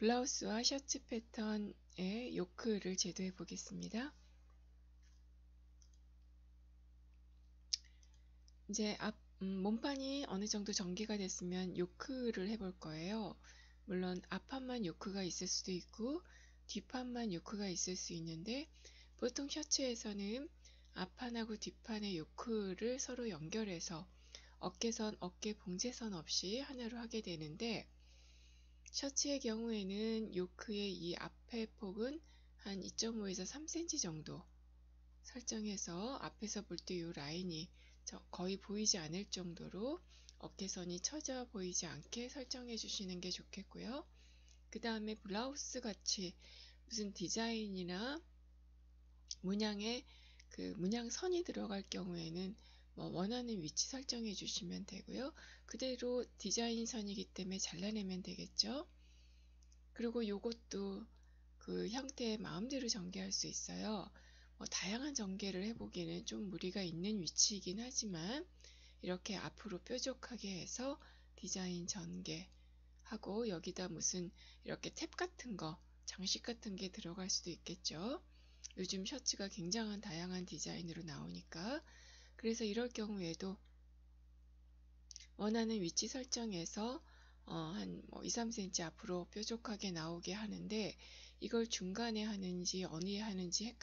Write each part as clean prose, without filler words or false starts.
블라우스와 셔츠 패턴의 요크를 제도해 보겠습니다. 이제 몸판이 어느 정도 전개가 됐으면 요크를 해볼 거예요. 물론 앞판만 요크가 있을 수도 있고 뒷판만 요크가 있을 수 있는데, 보통 셔츠에서는 앞판하고 뒷판의 요크를 서로 연결해서 어깨선, 어깨 봉제선 없이 하나로 하게 되는데, 셔츠의 경우에는 요크의 이 앞의 폭은 한 2.5에서 3cm 정도 설정해서 앞에서 볼 때 이 라인이 거의 보이지 않을 정도로 어깨선이 처져 보이지 않게 설정해 주시는 게 좋겠고요. 그 다음에 블라우스 같이 무슨 디자인이나 문양에 문양선이 들어갈 경우에는 원하는 위치 설정해 주시면 되고요. 그대로 디자인 선이기 때문에 잘라내면 되겠죠. 그리고 요것도 그 형태에 마음대로 전개할 수 있어요. 다양한 전개를 해보기는 좀 무리가 있는 위치이긴 하지만, 이렇게 앞으로 뾰족하게 해서 디자인 전개하고 여기다 무슨 이렇게 탭 같은 거, 장식 같은 게 들어갈 수도 있겠죠. 요즘 셔츠가 굉장한 다양한 디자인으로 나오니까. 그래서 이럴 경우에도 원하는 위치 설정해서 한 2, 3cm 앞으로 뾰족하게 나오게 하는데, 이걸 중간에 하는지 어디에 하는지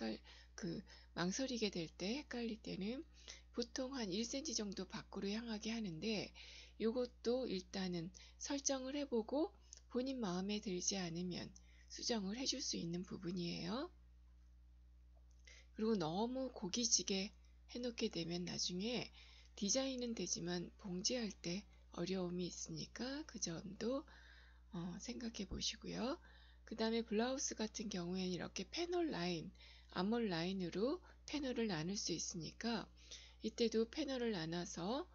망설이게 될 때, 헷갈릴 때는 보통 한 1cm 정도 밖으로 향하게 하는데, 이것도 일단은 설정을 해보고 본인 마음에 들지 않으면 수정을 해줄 수 있는 부분이에요. 그리고 너무 고기지게 해놓게 되면 나중에 디자인은 되지만 봉제할 때 어려움이 있으니까 그 점도 생각해 보시고요. 그 다음에 블라우스 같은 경우에는 이렇게 패널 라인, 앞몰 라인으로 패널을 나눌 수 있으니까, 이때도 패널을 나눠서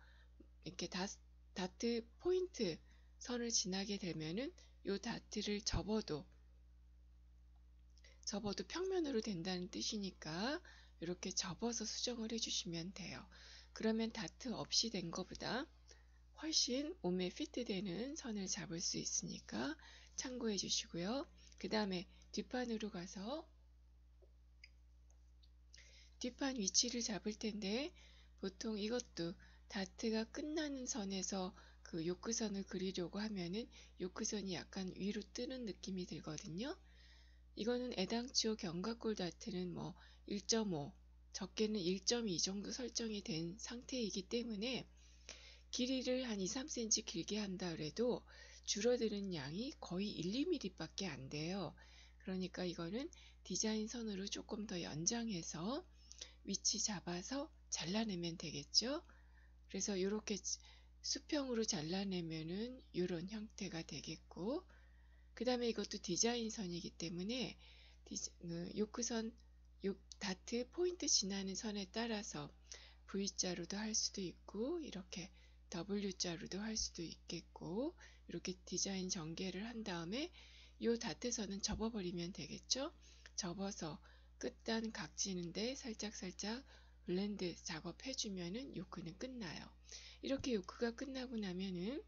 이렇게 다트 포인트 선을 지나게 되면은 요 다트를 접어도 평면으로 된다는 뜻이니까 이렇게 접어서 수정을 해주시면 돼요. 그러면 다트 없이 된 것보다 훨씬 몸에 피트되는 선을 잡을 수 있으니까 참고해 주시고요. 그 다음에 뒷판으로 가서 뒷판 위치를 잡을 텐데, 보통 이것도 다트가 끝나는 선에서 그 요크선을 그리려고 하면은 요크선이 약간 위로 뜨는 느낌이 들거든요. 이거는 애당초 견갑골 다트는 1.5, 적게는 1.2 정도 설정이 된 상태이기 때문에 길이를 한 2, 3cm 길게 한다 그래도 줄어드는 양이 거의 1, 2mm 밖에 안 돼요. 그러니까 이거는 디자인 선으로 조금 더 연장해서 위치 잡아서 잘라내면 되겠죠. 그래서 이렇게 수평으로 잘라내면은 이런 형태가 되겠고, 그 다음에 이것도 디자인 선이기 때문에 요크선, 다트 포인트 지나는 선에 따라서 V자로도 할 수도 있고 이렇게 W자로도 할 수도 있겠고, 이렇게 디자인 전개를 한 다음에 이 다트선은 접어버리면 되겠죠. 접어서 끝단 각지는데 살짝 블렌드 작업해주면은 요크는 끝나요. 이렇게 요크가 끝나고 나면은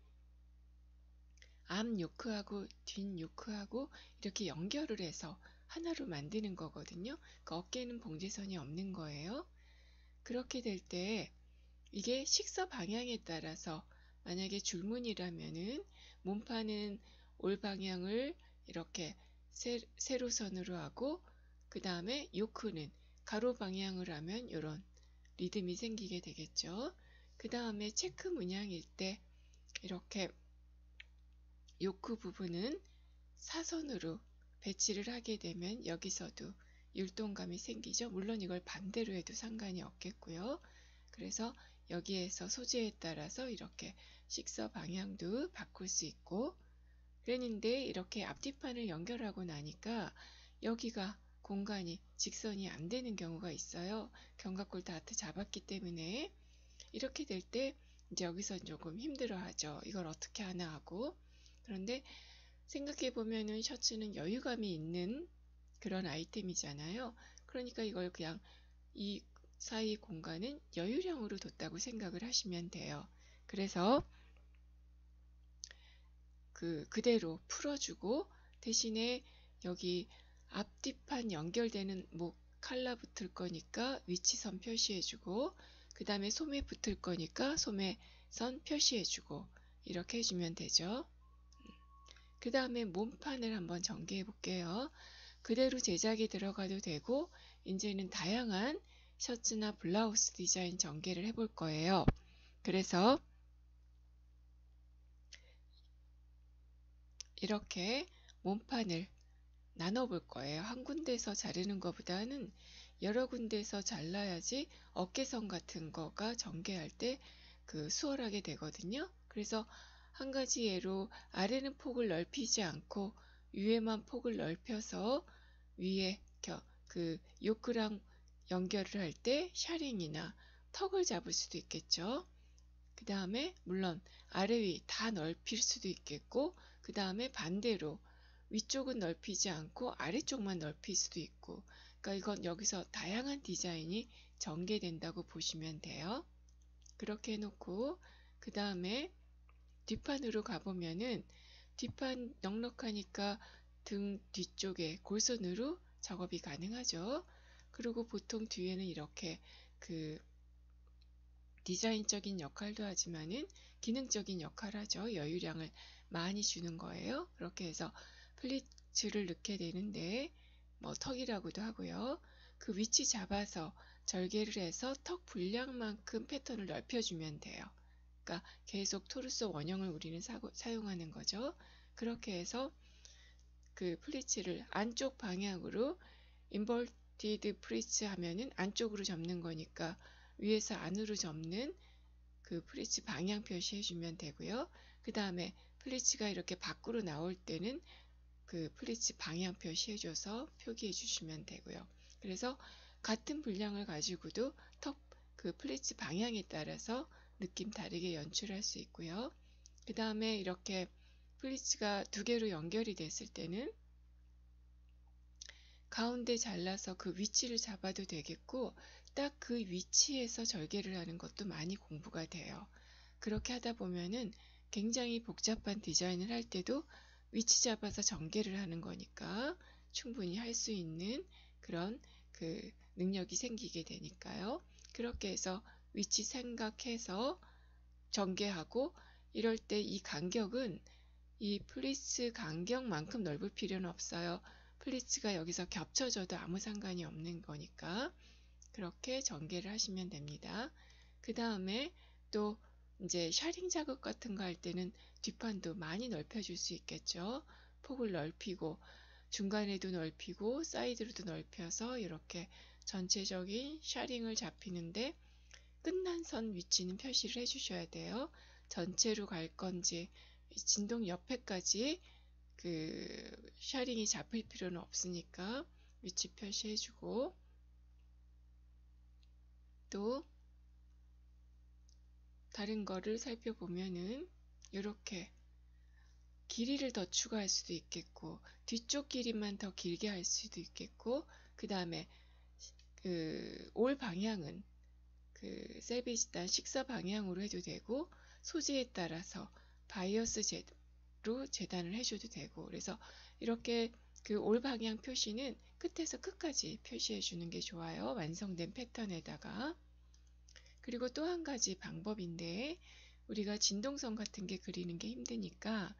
앞 요크하고 뒷 요크하고 이렇게 연결을 해서 하나로 만드는 거거든요. 그 어깨는 봉제선이 없는 거예요. 그렇게 될 때 이게 식서 방향에 따라서, 만약에 줄무늬라면은 몸판은 올 방향을 이렇게 세로선으로 하고, 그 다음에 요크는 가로 방향을 하면 이런 리듬이 생기게 되겠죠. 그 다음에 체크 문양일 때 이렇게 요크 부분은 사선으로 배치를 하게 되면 여기서도 율동감이 생기죠. 물론 이걸 반대로 해도 상관이 없겠고요. 그래서 여기에서 소재에 따라서 이렇게 식서 방향도 바꿀 수 있고, 그랬는데 이렇게 앞뒤판을 연결하고 나니까 여기가 공간이 직선이 안 되는 경우가 있어요. 견갑골 다트 잡았기 때문에. 이렇게 될 때 이제 여기서 조금 힘들어 하죠. 이걸 어떻게 하나 하고. 그런데 생각해 보면은 셔츠는 여유감이 있는 그런 아이템이잖아요. 그러니까 이걸 그냥 이 사이 공간은 여유량으로 뒀다고 생각을 하시면 돼요. 그래서 그대로 풀어주고 대신에 여기 앞뒤판 연결되는 목 칼라 붙을 거니까 위치선 표시해주고, 그 다음에 소매 붙을 거니까 소매선 표시해주고, 이렇게 해주면 되죠. 그 다음에 몸판을 한번 전개해 볼게요. 그대로 제작이 들어가도 되고, 이제는 다양한 셔츠나 블라우스 디자인 전개를 해볼 거예요. 그래서 이렇게 몸판을 나눠 볼 거예요. 한 군데서 자르는 것보다는 여러 군데서 잘라야지 어깨선 같은 거가 전개할 때 수월하게 되거든요. 그래서 한 가지 예로 아래는 폭을 넓히지 않고 위에만 폭을 넓혀서 위에 요크랑 연결을 할 때 샤링이나 턱을 잡을 수도 있겠죠. 그 다음에 물론 아래 위 다 넓힐 수도 있겠고, 그 다음에 반대로 위쪽은 넓히지 않고 아래쪽만 넓힐 수도 있고, 그러니까 이건 여기서 다양한 디자인이 전개된다고 보시면 돼요. 그렇게 해놓고 그 다음에 뒷판으로 가보면은 뒷판 넉넉하니까 등 뒤쪽에 골선으로 작업이 가능하죠. 그리고 보통 뒤에는 이렇게 디자인적인 역할도 하지만은 기능적인 역할을 하죠. 여유량을 많이 주는 거예요. 그렇게 해서 플리츠를 넣게 되는데 턱이라고도 하고요. 그 위치 잡아서 절개를 해서 턱 분량만큼 패턴을 넓혀주면 돼요. 그러니까 계속 토르소 원형을 우리는 사용하는 거죠. 그렇게 해서 그 플리츠를 안쪽 방향으로 인버티드 플리츠 하면은 안쪽으로 접는 거니까 위에서 안으로 접는 그 플리츠 방향 표시해 주면 되고요. 그 다음에 플리츠가 이렇게 밖으로 나올 때는 그 플리츠 방향 표시해 줘서 표기해 주시면 되고요. 그래서 같은 분량을 가지고도 그 플리츠 방향에 따라서 느낌 다르게 연출할 수 있고요. 그 다음에 이렇게 플리츠가 두 개로 연결이 됐을 때는 가운데 잘라서 그 위치를 잡아도 되겠고, 딱 그 위치에서 절개를 하는 것도 많이 공부가 돼요. 그렇게 하다 보면은 굉장히 복잡한 디자인을 할 때도 위치 잡아서 전개를 하는 거니까 충분히 할 수 있는 그런 능력이 생기게 되니까요. 그렇게 해서 위치 생각해서 전개하고, 이럴 때 이 간격은 이 플리츠 간격만큼 넓을 필요는 없어요. 플리츠가 여기서 겹쳐져도 아무 상관이 없는 거니까 그렇게 전개를 하시면 됩니다. 그 다음에 또 이제 샤링 작업 같은 거 할 때는 뒷판도 많이 넓혀줄 수 있겠죠. 폭을 넓히고 중간에도 넓히고 사이드로도 넓혀서 이렇게 전체적인 샤링을 잡히는데 끝난 선 위치는 표시를 해주셔야 돼요. 전체로 갈 건지 진동 옆에까지 샤링이 잡힐 필요는 없으니까 위치 표시해주고, 또 다른 거를 살펴보면은 이렇게 길이를 더 추가할 수도 있겠고, 뒤쪽 길이만 더 길게 할 수도 있겠고, 그 다음에 올 방향은 셀비지단 식사 방향으로 해도 되고, 소재에 따라서 바이어스로 재단을 해줘도 되고, 그래서 이렇게 올 방향 표시는 끝에서 끝까지 표시해 주는 게 좋아요. 완성된 패턴에다가. 그리고 또 한 가지 방법인데, 우리가 진동선 같은 게 그리는 게 힘드니까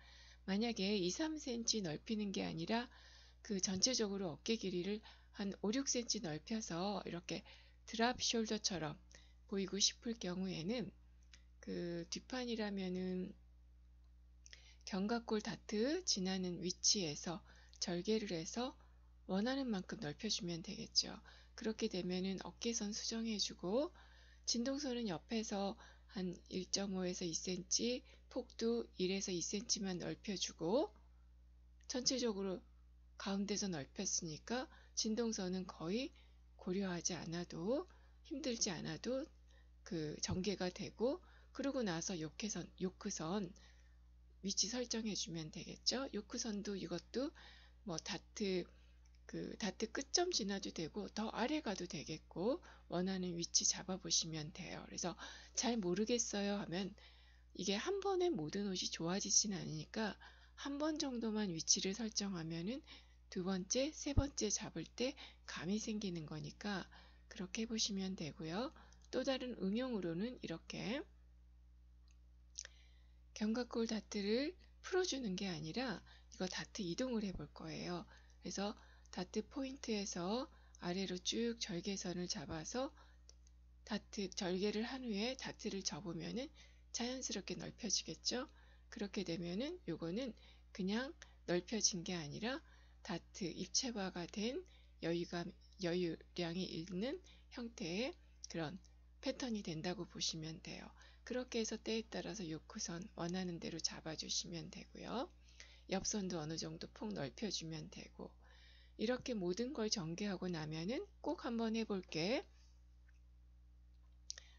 만약에 2, 3cm 넓히는 게 아니라 전체적으로 어깨 길이를 한 5, 6cm 넓혀서 이렇게 드랍 숄더처럼 보이고 싶을 경우에는 뒷판이라면은 견갑골 다트 지나는 위치에서 절개를 해서 원하는 만큼 넓혀주면 되겠죠. 그렇게 되면은 어깨선 수정해주고, 진동선은 옆에서 한 1.5에서 2cm, 폭도 1에서 2cm만 넓혀주고, 전체적으로 가운데서 넓혔으니까 진동선은 거의 고려하지 않아도, 힘들지 않아도 전개가 되고, 그러고 나서 요크선 위치 설정해주면 되겠죠. 요크선도 이것도 다트 끝점 지나도 되고 더 아래 가도 되겠고, 원하는 위치 잡아보시면 돼요. 그래서 잘 모르겠어요 하면, 이게 한 번에 모든 옷이 좋아지진 않으니까 한 번 정도만 위치를 설정하면은 두 번째, 세 번째 잡을 때 감이 생기는 거니까 그렇게 해보시면 되고요. 또 다른 응용으로는 이렇게 견갑골 다트를 풀어주는 게 아니라 이거 다트 이동을 해볼 거예요. 그래서 다트 포인트에서 아래로 쭉 절개선을 잡아서 다트 절개를 한 후에 다트를 접으면은 자연스럽게 넓혀지겠죠. 그렇게 되면은 요거는 그냥 넓혀진 게 아니라 다트 입체화가 된 여유량이 있는 형태의 그런 패턴이 된다고 보시면 돼요. 그렇게 해서 때에 따라서 요크선 원하는 대로 잡아주시면 되고요. 옆선도 어느 정도 폭 넓혀주면 되고, 이렇게 모든 걸 전개하고 나면은 꼭 한번 해볼게.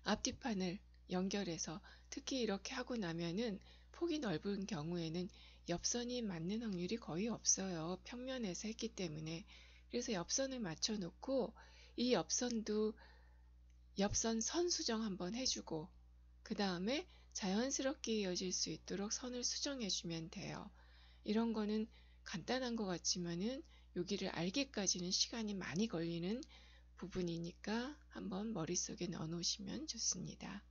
앞뒤판을 연결해서 특히 이렇게 하고 나면은 폭이 넓은 경우에는 옆선이 맞는 확률이 거의 없어요. 평면에서 했기 때문에. 그래서 옆선을 맞춰 놓고 이 옆선도 옆선 선 수정 한번 해주고 그 다음에 자연스럽게 이어질 수 있도록 선을 수정해 주면 돼요. 이런 거는 간단한 것 같지만은 여기를 알기까지는 시간이 많이 걸리는 부분이니까 한번 머릿속에 넣어 놓으시면 좋습니다.